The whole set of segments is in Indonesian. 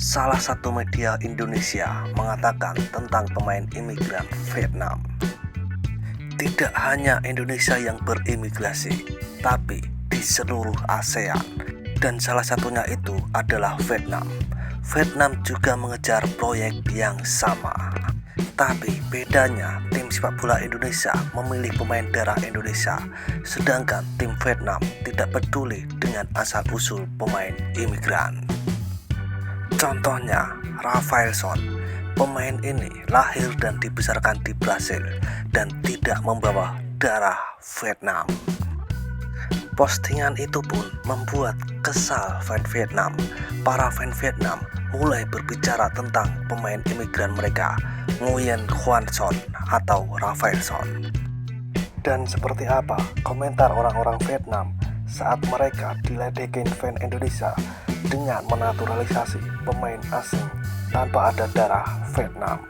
Salah satu media Indonesia mengatakan tentang pemain imigran Vietnam. Tidak hanya Indonesia yang berimigrasi, tapi di seluruh ASEAN. Dan salah satunya itu adalah Vietnam. Vietnam juga mengejar proyek yang sama. Tapi bedanya, tim sepak bola Indonesia memilih pemain darah Indonesia, sedangkan tim Vietnam tidak peduli dengan asal-usul pemain imigran. Contohnya, Rafaelson. Pemain ini lahir dan dibesarkan di Brasil dan tidak membawa darah Vietnam. Postingan itu pun membuat kesal fan Vietnam. Para fan Vietnam mulai berbicara tentang pemain imigran mereka, Nguyen Xuan Son atau Rafaelson. Dan seperti apa komentar orang-orang Vietnam saat mereka diledekin fan Indonesia dengan menaturalisasi pemain asing tanpa ada darah Vietnam?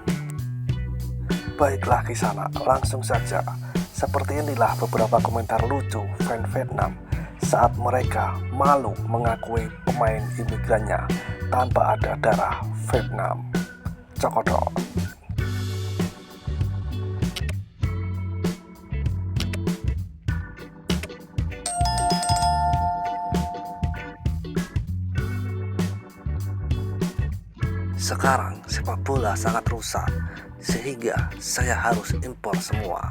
Baiklah kisana, langsung saja. Seperti inilah beberapa komentar lucu fan Vietnam saat mereka malu mengakui pemain imigrannya tanpa ada darah Vietnam. Cokodot. Sekarang sepak bola sangat rusak, sehingga saya harus impor semua.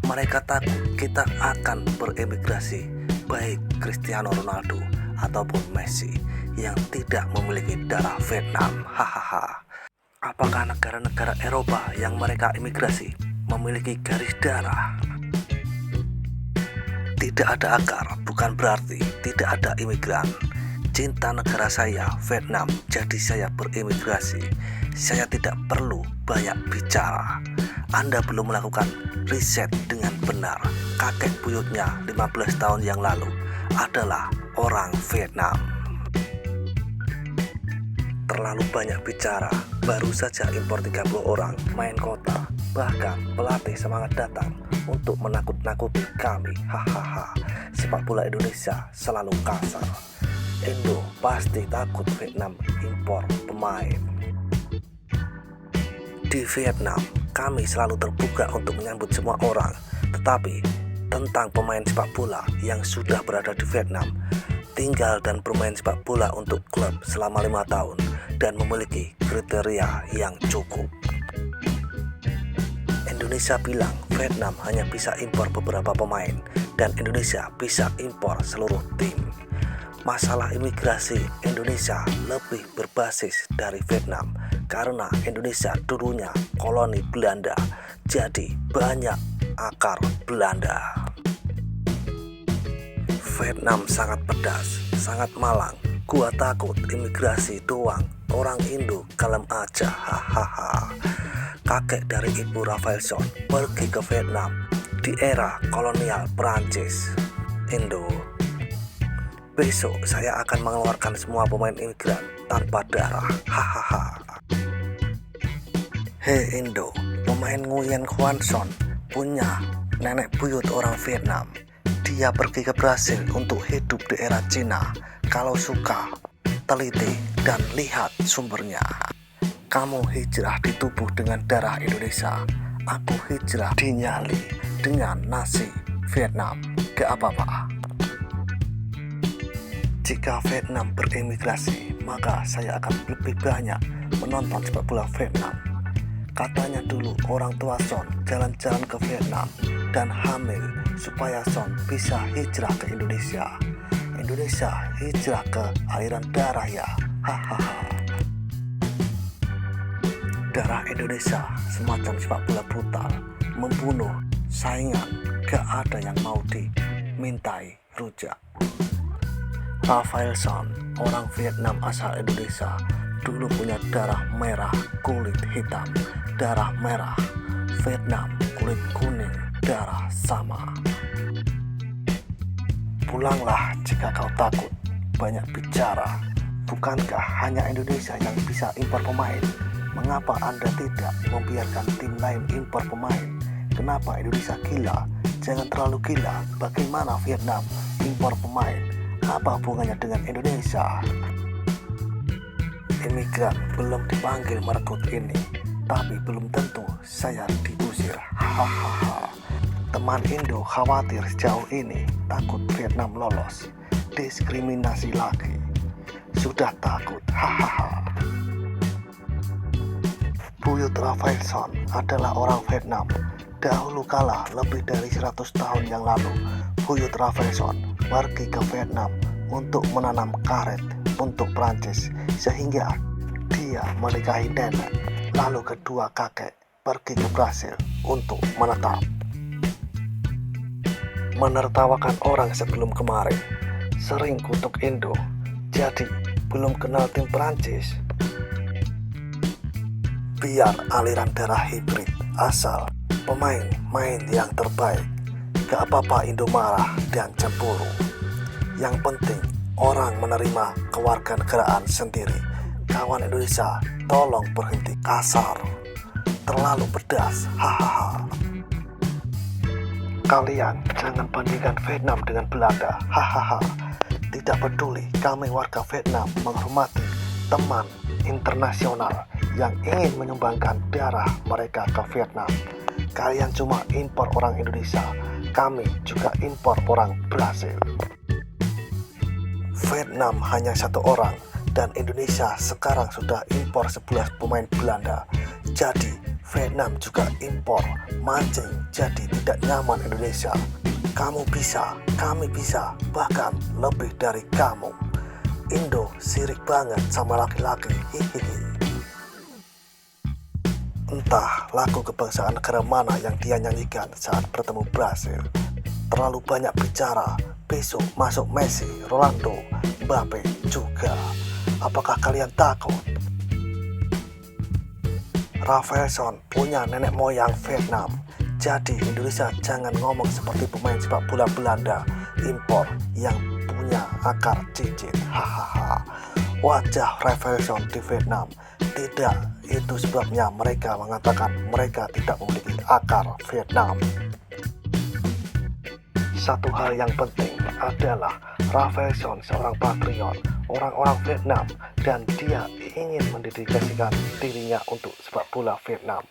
Mereka takut kita akan beremigrasi, baik Cristiano Ronaldo ataupun Messi yang tidak memiliki darah Vietnam. Hahaha. Apakah negara-negara Eropa yang mereka imigrasi memiliki garis darah? Tidak ada akar, bukan berarti tidak ada imigran. Cinta negara saya, Vietnam, jadi saya berimigrasi. Saya tidak perlu banyak bicara. Anda belum melakukan riset dengan benar. Kakek buyutnya 15 tahun yang lalu adalah orang Vietnam. Terlalu banyak bicara, baru saja impor 30 orang main kota. Bahkan pelatih semangat datang untuk menakut-nakuti kami. Hahaha. Sepak bola Indonesia selalu kasar. Indo pasti takut Vietnam impor pemain. Di Vietnam, kami selalu terbuka untuk menyambut semua orang. Tetapi, tentang pemain sepak bola yang sudah berada di Vietnam, tinggal dan bermain sepak bola untuk klub selama 5 tahun dan memiliki kriteria yang cukup. Indonesia bilang Vietnam hanya bisa impor beberapa pemain dan Indonesia bisa impor seluruh tim. Masalah imigrasi Indonesia lebih berbasis dari Vietnam karena Indonesia dulunya koloni Belanda, jadi banyak akar Belanda. Vietnam sangat pedas, sangat malang. Gua takut imigrasi doang, orang Indo kalem aja. Hahaha. Kakek dari ibu Rafaelson pergi ke Vietnam di era kolonial Perancis. Indo. Besok saya akan mengeluarkan semua pemain imigran tanpa darah. Hahaha. Hei Indo, pemain Nguyen Xuan Son punya nenek buyut orang Vietnam. Dia pergi ke Brasil untuk hidup di era Cina. Kalau suka, teliti dan lihat sumbernya. Kamu hijrah di tubuh dengan darah Indonesia. Aku hijrah di nyali dengan nasi Vietnam. Gak apa-apa. Jika Vietnam beremigrasi, maka saya akan lebih banyak menonton sepak bola Vietnam. Katanya dulu orang tua Son jalan-jalan ke Vietnam dan hamil supaya Son bisa hijrah ke Indonesia. Indonesia hijrah ke aliran darah ya. Hahaha. Darah Indonesia semacam sepak bola brutal, membunuh saingan, gak ada yang mau dimintai rujak. Rafaelson, orang Vietnam asal Indonesia, dulu punya darah merah, kulit hitam, darah merah. Vietnam, kulit kuning, darah sama. Pulanglah jika kau takut banyak bicara. Bukankah hanya Indonesia yang bisa impor pemain? Mengapa Anda tidak membiarkan tim lain impor pemain? Kenapa Indonesia gila? Jangan terlalu gila. Bagaimana Vietnam impor pemain? Apa hubungannya dengan Indonesia? imigran belum dipanggil merekrut ini, tapi belum tentu saya diusir. Hahaha. Teman Indo khawatir sejauh ini, takut Vietnam lolos diskriminasi lagi. Sudah takut. Hahaha. Buyut Rafaelson adalah orang Vietnam. Dahulu kala, lebih dari 100 tahun yang lalu, Buyut Rafaelson pergi ke Vietnam untuk menanam karet untuk Prancis, sehingga dia menikahi nenek. Lalu kedua kakek pergi ke Brasil untuk menetap. Menertawakan orang sebelum kemarin, sering kutuk Indo, jadi belum kenal tim Prancis. Biar aliran darah hibrid, asal pemain main yang terbaik. Gak apa-apa Indo marah dan cemburu. Yang penting orang menerima kewarganegaraan sendiri. Kawan Indonesia, tolong berhenti kasar, terlalu pedas. Hahaha. Kalian jangan bandingkan Vietnam dengan Belanda. Hahaha. Tidak peduli, kami warga Vietnam menghormati teman internasional yang ingin menyumbangkan darah mereka ke Vietnam. Kalian cuma impor orang Indonesia, kami juga impor orang Brasil. Vietnam hanya satu orang, dan Indonesia sekarang sudah impor 11 pemain Belanda. Jadi Vietnam juga impor mancing, jadi tidak nyaman Indonesia. Kamu bisa, kami bisa, bahkan lebih dari kamu. Indo sirik banget sama laki-laki. Hihihi. Entah lagu kebangsaan negara mana yang dia nyanyikan saat bertemu Brasil. Terlalu banyak bicara. Besok masuk Messi, Ronaldo, Mbappe juga. Apakah kalian takut? Rafaelson punya nenek moyang Vietnam. Jadi Indonesia jangan ngomong seperti pemain sepak bola Belanda impor yang punya akar cincin. Hahaha. Wajah Rafaelson di Vietnam. Tidak, itu sebabnya mereka mengatakan mereka tidak memiliki akar Vietnam. Satu hal yang penting adalah Rafaelson seorang patriot, orang-orang Vietnam, dan dia ingin mendedikasikan dirinya untuk sepak bola Vietnam.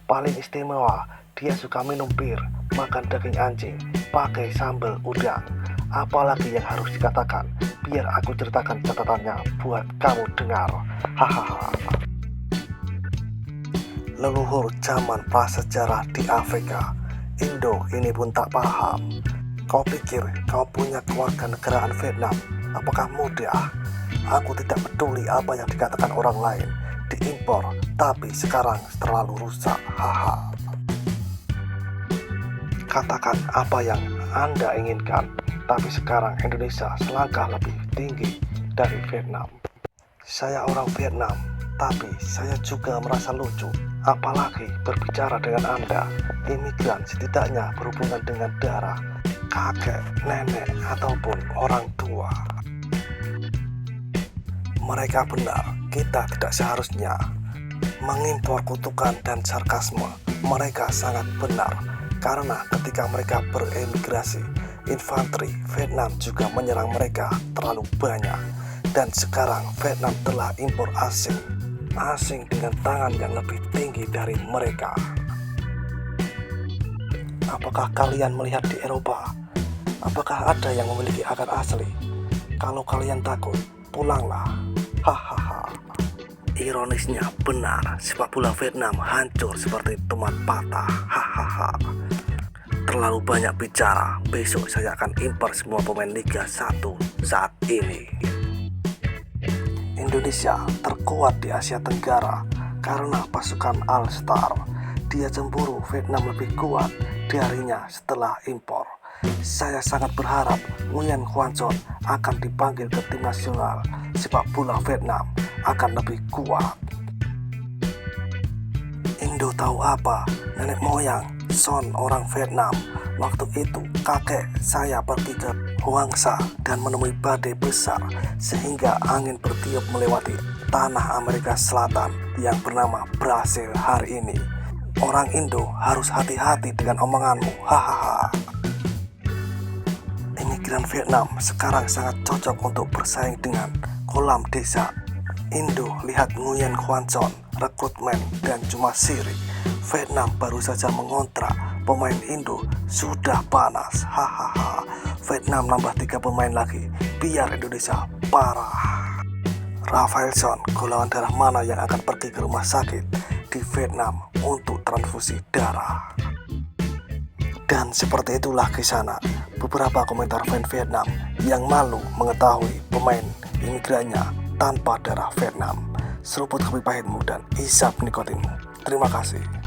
Paling istimewa, dia suka minum bir, makan daging anjing, pakai sambal udang. Apalagi yang harus dikatakan? Biar aku ceritakan catatannya buat kamu dengar. Hahaha. Leluhur zaman prasejarah di Afrika, Indo ini pun tak paham. Kau pikir kau punya kewarganegaraan Vietnam? Apakah mudah? Aku tidak peduli apa yang dikatakan orang lain. Diimpor, tapi sekarang terlalu rusak. Haha. Katakan apa yang Anda inginkan, tapi sekarang Indonesia selangkah lebih tinggi dari Vietnam. Saya orang Vietnam, tapi saya juga merasa lucu. Apalagi berbicara dengan Anda, imigran setidaknya berhubungan dengan darah, kakek, nenek, ataupun orang tua. Mereka benar, kita tidak seharusnya mengimpor kutukan dan sarkasme. Mereka sangat benar, karena ketika mereka beremigrasi, infanteri Vietnam juga menyerang mereka terlalu banyak. Dan sekarang Vietnam telah impor asing dengan tangan yang lebih tinggi dari mereka. Apakah kalian melihat di Eropa? Apakah ada yang memiliki akar asli? Kalau kalian takut, pulanglah. Hahaha. Ironisnya benar, sepak bola Vietnam hancur seperti tomat patah. Hahaha. Terlalu banyak bicara. Besok saya akan impor semua pemain Liga 1 saat ini. Indonesia terkuat di Asia Tenggara karena pasukan All-Star. Dia cemburu Vietnam lebih kuat darinya setelah impor. Saya sangat berharap Nguyen Xuan Son akan dipanggil ke tim nasional. Sepak bola Vietnam akan lebih kuat. Indo tahu apa? Nenek moyang Son orang Vietnam. Waktu itu kakek saya pergi ke Hoang-sa dan menemui badai besar sehingga angin bertiup melewati tanah Amerika Selatan yang bernama Brasil hari ini. Orang Indo harus hati-hati dengan omonganmu. Hahaha. Imigran Vietnam sekarang sangat cocok untuk bersaing dengan kolam desa. Indo lihat Nguyen Xuan Chon, rekrutmen dan cuma sirik. Vietnam baru saja mengontrak pemain Indo, sudah panas. Hahaha. Vietnam nambah 3 pemain lagi biar Indonesia parah. Rafaelson, golongan darah mana yang akan pergi ke rumah sakit di Vietnam untuk transfusi darah? Dan seperti itulah kisah beberapa komentar fans Vietnam yang malu mengetahui pemain imigrannya tanpa darah Vietnam. Seruput kopi pahitmu dan isap nikotinmu. Terima kasih.